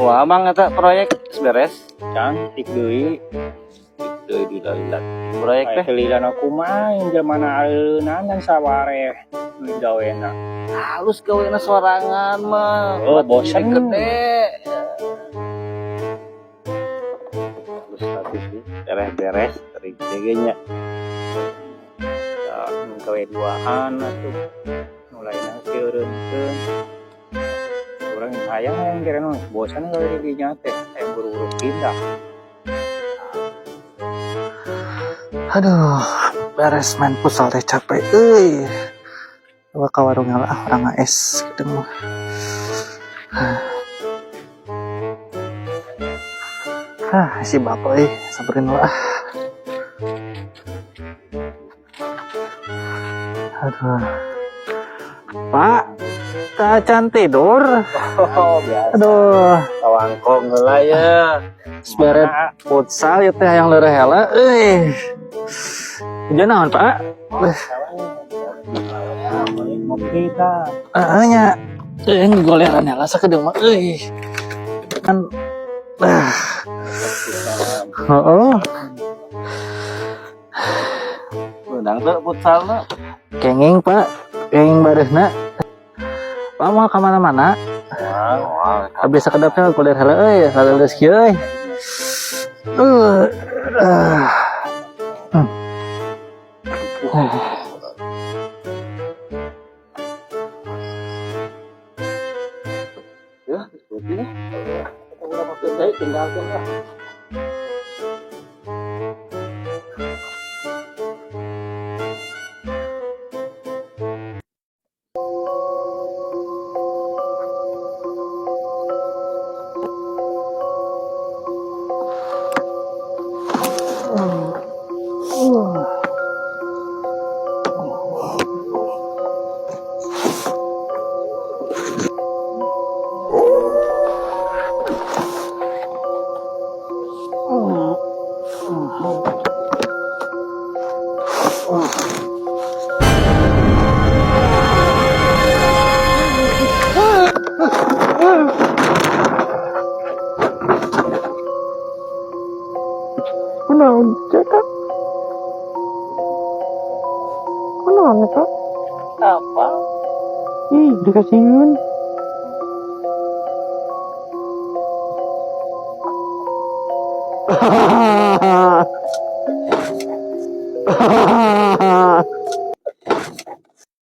Wah, mang eta proyek beres. Cantik deui. Deui dilihat. Proyek teh Kelilan aku main zaman aeunan dan sawareh nu gawena. halus gawena sorangan mah. Oh, Buat bosen. diri gede. Halus tapi sih beres-beres dari nya. Ya, gawe duaan atuh. Mulai seureunkeun. Urang hayang yang kira bosan gawe di dinya teh, aya buru-buru pindah. Aduh, beres main futsal teh capek euy. Bawa ka warung lah orang es ketemu. Si bapak samperin lah. Aduh. Pak, kacan tidur. Oh, biasa. Aduh, Kawangkong heula ya. seberet futsal ya teh yang leureuh heula euy. Hujan naon, Pak? Ngopi ta. Nya goleran heula sakedeung mah euy. Kan heeh. Udang tuh futsalna. Kenging, Pak. Kenging bareusna. Pak mau ka mana-mana? Wah, Habis sakedapnya goler heula euy, saleuleus kieu euy. ya, seperti udah pakai saya tinggalkan lah. Kunaon cekak? Kunaon eta? Apa? Ih, dikasihkeun.